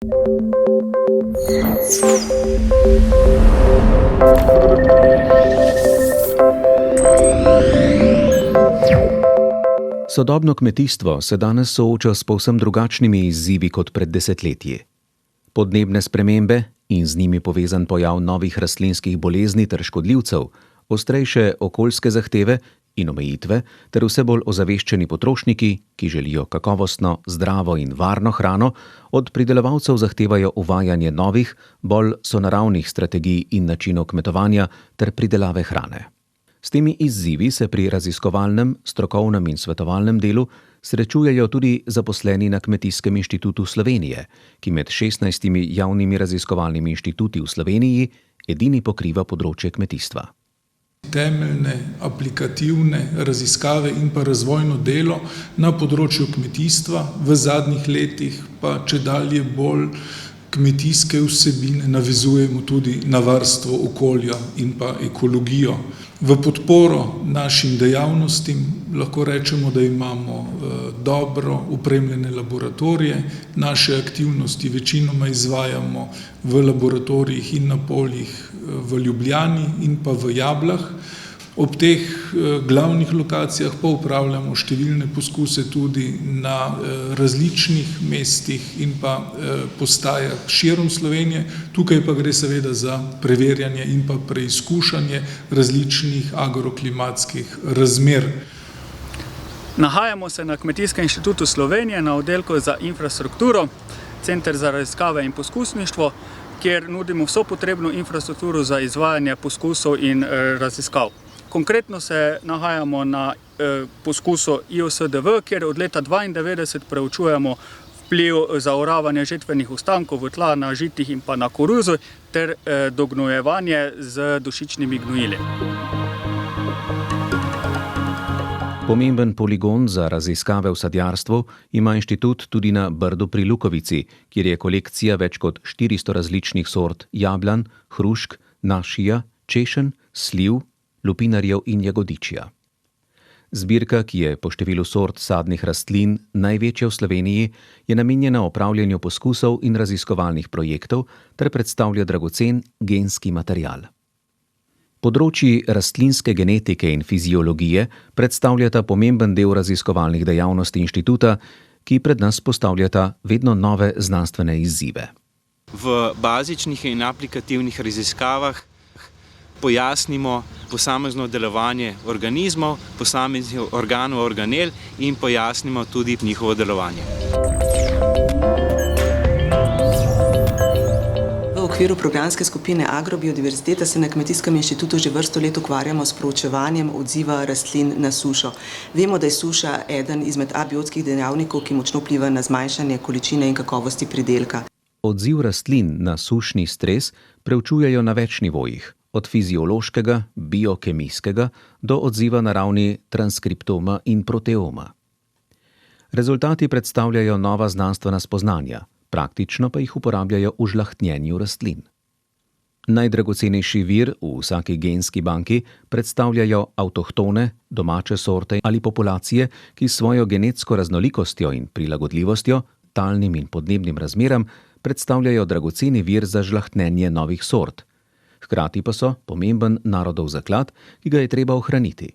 Sodobno kmetijstvo se danes sooča s povsem drugačnimi izzivi kot pred desetletji. Podnebne spremembe in z njimi povezan pojav novih rastlinskih bolezni ter škodljivcev, ostrejše okoljske zahteve in omejitve ter vse bolj ozaveščeni potrošniki, ki želijo kakovostno, zdravo in varno hrano, od pridelovalcev zahtevajo uvajanje novih, bolj sonaravnih strategij in načinov kmetovanja ter pridelave hrane. S temi izzivi se pri raziskovalnem, strokovnem in svetovalnem delu srečujejo tudi zaposleni na Kmetijskem inštitutu Slovenije, ki med 16 javnimi raziskovalnimi inštituti v Sloveniji edini pokriva področje kmetijstva. Temeljne, aplikativne raziskave in pa razvojno delo na področju kmetijstva v zadnjih letih pa čedalje bolj kmetijske vsebine navezujemo tudi na varstvo okolja in pa ekologijo. V podporo našim dejavnostim lahko rečemo, da imamo dobro opremljene laboratorije. Naše aktivnosti večinoma izvajamo v laboratorijih in na poljih v Ljubljani in pa v Jablah. Ob teh glavnih lokacijah pa upravljamo številne poskuse tudi na različnih mestih in pa postajah širom Slovenije. Tukaj pa gre seveda za preverjanje in pa preizkušanje različnih agroklimatskih razmer. Nahajamo se na Kmetijskem inštitutu Slovenije na oddelku za infrastrukturo, Center za raziskave in poskusništvo, kjer nudimo vso potrebno infrastrukturo za izvajanje poskusov in raziskav. Konkretno se nahajamo na poskusu IOSDV, kjer od leta 1992 preučujemo vpliv zaoravanja žetvenih ostankov v tla na žitih in pa na koruzo ter dognojevanje z dušičnimi gnojili. Pomemben poligon za raziskave v sadjarstvu ima inštitut tudi na Brdu pri Lukovici, kjer je kolekcija več kot 400 različnih sort jablan, hrušk, našija, češenj, sliv, lupinarjev in jagodičja. Zbirka, ki je po številu sort sadnih rastlin največja v Sloveniji, je namenjena opravljanju poskusov in raziskovalnih projektov ter predstavlja dragocen genski material. Področji rastlinske genetike in fiziologije predstavljata pomemben del raziskovalnih dejavnosti inštituta, ki pred nas postavljata vedno nove znanstvene izzive. V bazičnih in aplikativnih raziskavah pojasnimo posamezno delovanje organizmov, posameznih organov, organel in pojasnimo tudi njihovo delovanje. V okviru programske skupine Agrobiodiverziteta se na Kmetijskem inštitutu že vrsto let ukvarjamo s proučevanjem odziva rastlin na sušo. Vemo, da je suša eden izmed abiotskih dejavnikov, ki močno vpliva na zmanjšanje količine in kakovosti pridelka. Odziv rastlin na sušni stres preučujejo na več nivojih, od fiziološkega, biokemijskega do odziva na ravni transkriptoma in proteoma. Rezultati predstavljajo nova znanstvena spoznanja, praktično pa jih uporabljajo v žlahtnjenju rastlin. Najdragocenejši vir v vsaki genski banki predstavljajo avtohtone, domače sorte ali populacije, ki s svojo genetsko raznolikostjo in prilagodljivostjo, talnim in podnebnim razmeram, predstavljajo dragoceni vir za žlahtnjenje novih sort. Hkrati pa so pomemben narodov zaklad, ki ga je treba ohraniti.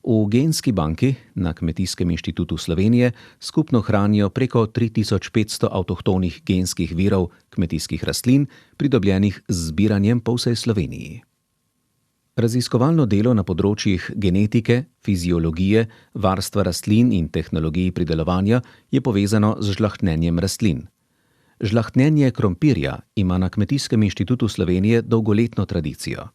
V genski banki na Kmetijskem inštitutu Slovenije skupno hranijo preko 3500 avtohtonih genskih virov kmetijskih rastlin, pridobljenih z zbiranjem po vsej Sloveniji. Raziskovalno delo na področjih genetike, fiziologije, varstva rastlin in tehnologij pridelovanja je povezano z žlahtnjenjem rastlin. Žlahtnjenje krompirja ima na Kmetijskem inštitutu Slovenije dolgoletno tradicijo.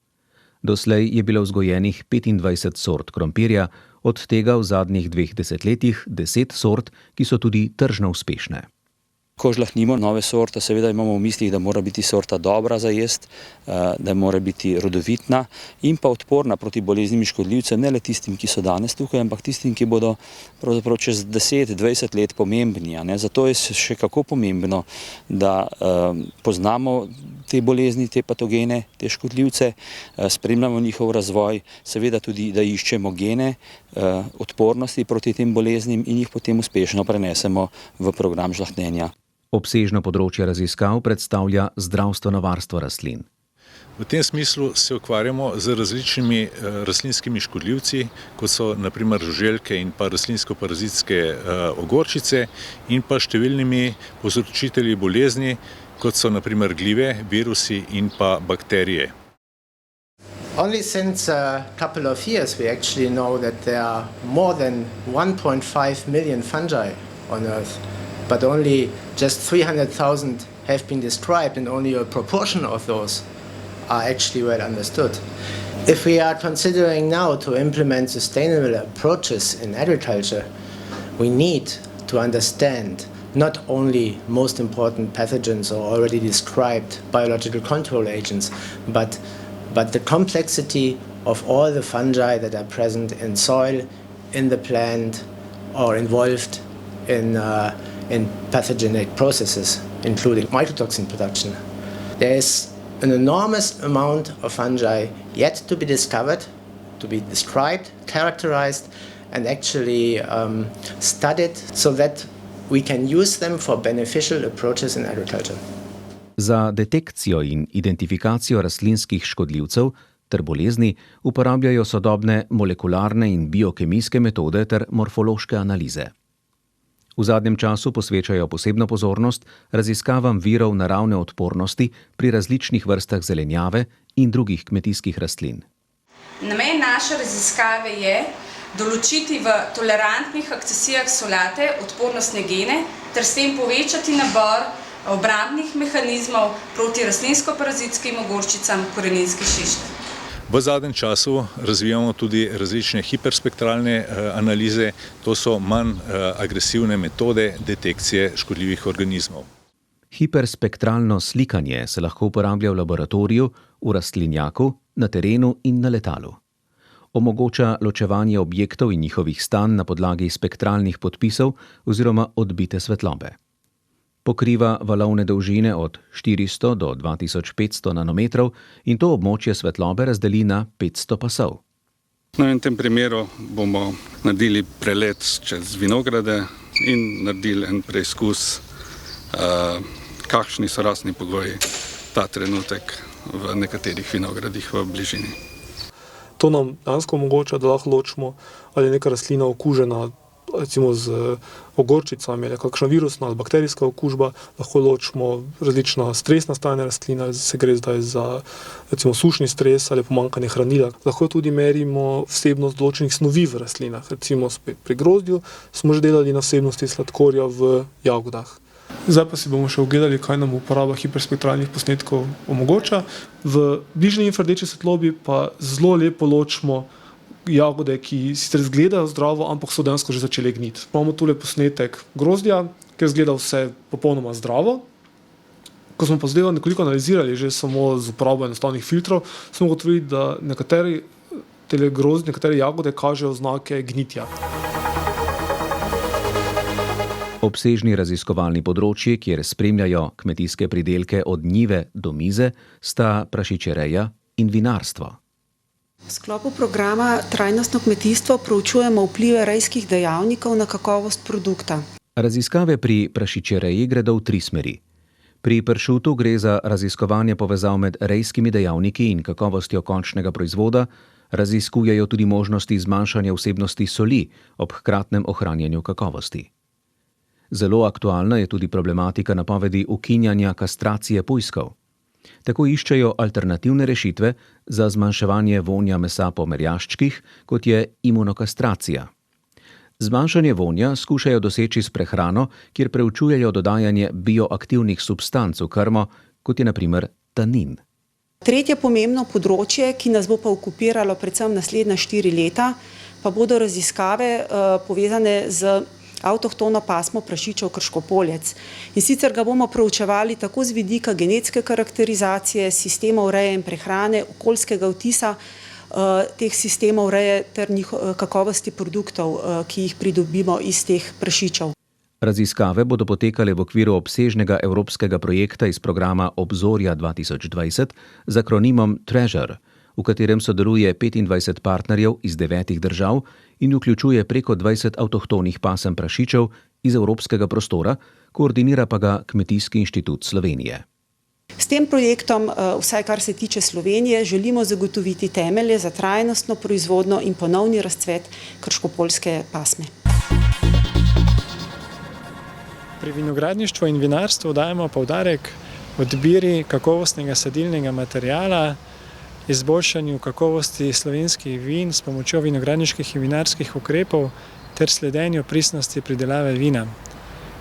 Doslej je bilo vzgojenih 25 sort krompirja, od tega v zadnjih 2 desetletjih 10 sort, ki so tudi tržno uspešne. Ko žlahtnimo nove sorte, seveda imamo v mislih, da mora biti sorta dobra za jest, da mora biti rodovitna in pa odporna proti boleznim škodljivcem, ne le tistim, ki so danes tukaj, ampak tistim, ki bodo pravzaprav čez 10-20 let pomembni. Zato je še kako pomembno, da poznamo te bolezni, te patogene, te škodljivce, spremljamo njihov razvoj, seveda tudi, da iščemo gene odpornosti proti tem boleznim in jih potem uspešno prenesemo v program žlahtnjenja. Obsežno področje raziskav predstavlja zdravstveno varstvo rastlin. V tem smislu se ukvarjamo z različnimi rastlinskimi škodljivci, kot so naprimer žuželke in pa rastlinsko-parazitske ogorčice in pa številnimi povzročitelji bolezni, kot so naprimer gljive, virusi in pa bakterije. Only since a couple of years we actually know that there are more than 1.5 million fungi on Earth, but only just 300,000 have been described and only a proportion of those are actually well understood. If we are considering now to implement sustainable approaches in agriculture, we need to understand not only most important pathogens or already described biological control agents, but the complexity of all the fungi that are present in soil, in the plant, or involved in pathogenic processes, including mycotoxin production. There is an enormous amount of fungi yet to be discovered, to be described, characterized, and actually studied so that we can use them for beneficial approaches in agriculture. Za detekcijo in identifikacijo rastlinskih škodljivcev ter bolezni uporabljajo sodobne molekularne in biokemijske metode ter morfološke analize. V zadnjem času posvečajo posebno pozornost raziskavam virov naravne odpornosti pri različnih vrstah zelenjave in drugih kmetijskih rastlin. Namen naše raziskave je določiti v tolerantnih akcesijah solate odpornostne gene ter s tem povečati nabor obrambnih mehanizmov proti rastlinsko-parazitskim ogorčicam koreninske šište. V zadnjem času razvijamo tudi različne hiperspektralne analize, to so manj agresivne metode detekcije škodljivih organizmov. Hiperspektralno slikanje se lahko uporablja v laboratoriju, v rastlinjaku, na terenu in na letalu. Omogoča ločevanje objektov in njihovih stanj na podlagi spektralnih podpisov oziroma odbite svetlobe. Pokriva valovne dolžine od 400 do 2500 nanometrov in to območje svetlobe razdeli na 500 pasov. V tem primeru bomo naredili prelet čez vinograde in naredili en preizkus, kakšni so rastni pogoji ta trenutek v nekaterih vinogradih v bližini. To nam dejansko omogoča, da lahko ločimo, ali je neka rastlina okužena recimo z ogorčicami, ali kakšna virusna ali bakterijska okužba, lahko ločimo različna stresna stanja rastlina, ali se gre zdaj za recimo sušni stres ali pomanjkanje hranila. Lahko tudi merimo vsebnost določenih snovi v rastlinah, recimo spet pri grozdju smo že delali na vsebnosti sladkorja v jagodah. Zdaj pa si bomo še ogledali, kaj nam uporaba hiperspektralnih posnetkov omogoča. V bližnji infrardeči svetlobi pa zelo lepo ločimo jagode, ki sicer izgledajo zdravo, ampak so dejansko že začele gniti. Imamo tule posnetek grozdja, kjer izgleda vse popolnoma zdravo. Ko smo pa zdaj nekoliko analizirali že samo z uporabo enostavnih filtrov, smo ugotovili, da nekatere jagode kažejo znake gnitja. Obsežni raziskovalni področji, kjer spremljajo kmetijske pridelke od njive do mize, sta prašičereja in vinarstvo. V sklopu programa Trajnostno kmetijstvo proučujemo vplive rejskih dejavnikov na kakovost produkta. Raziskave pri prašičereji gredo v 3 smeri. Pri pršutu gre za raziskovanje povezav med rejskimi dejavniki in kakovostjo končnega proizvoda, raziskujejo tudi možnosti zmanjšanja vsebnosti soli ob hkratnem ohranjanju kakovosti. Zelo aktualna je tudi problematika napovedi ukinjanja kastracije pujskov. Tako iščejo alternativne rešitve za zmanjševanje vonja mesa po merjaščkih, kot je imunokastracija. Zmanjšanje vonja skušajo doseči s prehrano, kjer preučujejo dodajanje bioaktivnih substanc v krmo, kot je na primer tanin. Tretje pomembno področje, ki nas bo pa okupiralo predvsem naslednja 4 leta, pa bodo raziskave povezane z avtohtono pasmo prašičev krškopoljec. In sicer ga bomo proučevali tako z vidika genetske karakterizacije, sistemov reje in prehrane, okoljskega vtisa teh sistemov reje ter kakovosti produktov, ki jih pridobimo iz teh prašičev. Raziskave bodo potekale v okviru obsežnega evropskega projekta iz programa Obzorja 2020 z akronimom Treasure, v katerem sodeluje 25 partnerjev iz 9 držav in vključuje preko 20 avtohtonih pasem prašičev iz Evropskega prostora, koordinira pa ga Kmetijski inštitut Slovenije. S tem projektom, vsaj kar se tiče Slovenije, želimo zagotoviti temelje za trajnostno proizvodnjo in ponovni razcvet krškopoljske pasme. Pri vinogradništvu in vinarstvu dajemo poudarek odbiri kakovostnega sadilnega materiala, izboljšanju kakovosti slovenskih vin s pomočjo vinogradniških in vinarskih ukrepov ter sledenju pristnosti pridelave vina.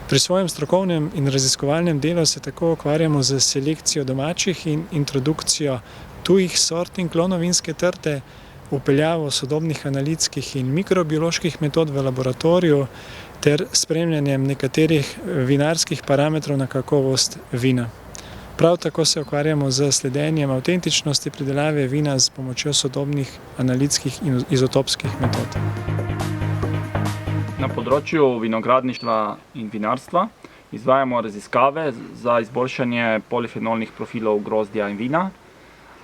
Pri svojem strokovnem in raziskovalnem delu se tako ukvarjamo z selekcijo domačih in introdukcijo tujih sort in klonov vinske trte, vpeljavo sodobnih analitskih in mikrobioloških metod v laboratoriju ter spremljanjem nekaterih vinarskih parametrov na kakovost vina. Prav tako se ukvarjamo z sledenjem avtentičnosti pridelave vina s pomočjo sodobnih analitskih in izotopskih metod. Na področju vinogradništva in vinarstva izvajamo raziskave za izboljšanje polifenolnih profilov grozdja in vina.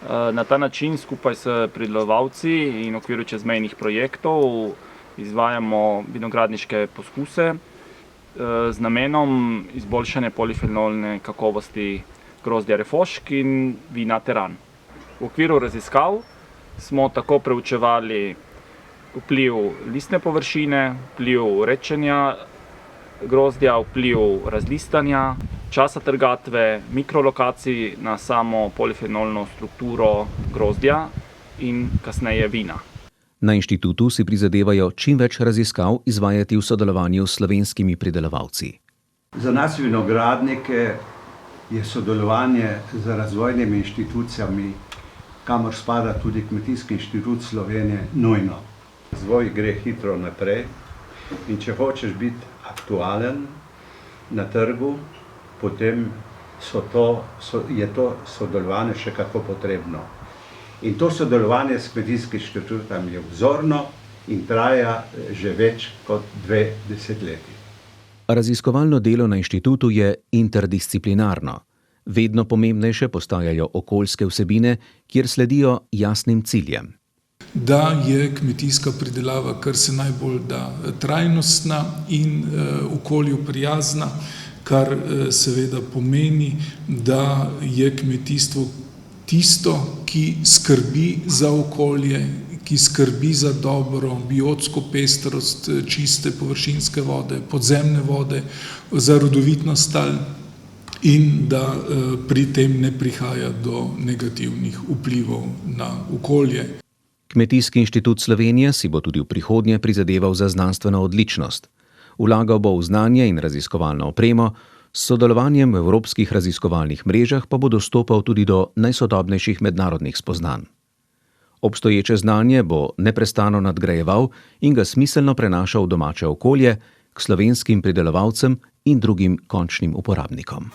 Na ta način skupaj s pridelovalci in v okviru čezmejnih projektov izvajamo vinogradniške poskuse z namenom izboljšanja polifenolne kakovosti grozdja Refošk in vina Teran. V okviru raziskav smo tako preučevali vpliv listne površine, vpliv rečenja grozdja, vpliv razlistanja, časa trgatve, mikrolokacij na samo polifenolno strukturo grozdja in kasneje vina. Na inštitutu si prizadevajo čim več raziskav izvajati v sodelovanju s slovenskimi pridelovalci. Za nas vinogradnike je sodelovanje z razvojnimi inštitucijami, kamor spada tudi Kmetijski inštitut Slovenije, nujno. Razvoj gre hitro naprej in če hočeš biti aktualen na trgu, potem je to sodelovanje še kako potrebno. In to sodelovanje s Kmetijskim inštitutom je vzorno in traja že več kot 2 desetletji. Raziskovalno delo na inštitutu je interdisciplinarno. Vedno pomembnejše postajajo okoljske vsebine, kjer sledijo jasnim ciljem. Da je kmetijska pridelava kar se najbolj da trajnostna in okolju prijazna, kar seveda pomeni, da je kmetijstvo tisto, ki skrbi za okolje, ki skrbi za dobro biotsko pestrost, čiste površinske vode, podzemne vode, za rodovitnost tal in da pri tem ne prihaja do negativnih vplivov na okolje. Kmetijski inštitut Slovenije si bo tudi v prihodnje prizadeval za znanstveno odličnost. Vlagal bo v znanje in raziskovalno opremo, s sodelovanjem v evropskih raziskovalnih mrežah pa bo dostopal tudi do najsodobnejših mednarodnih spoznanj. Obstoječe znanje bo neprestano nadgrajeval in ga smiselno prenašal v domače okolje, k slovenskim pridelovalcem in drugim končnim uporabnikom.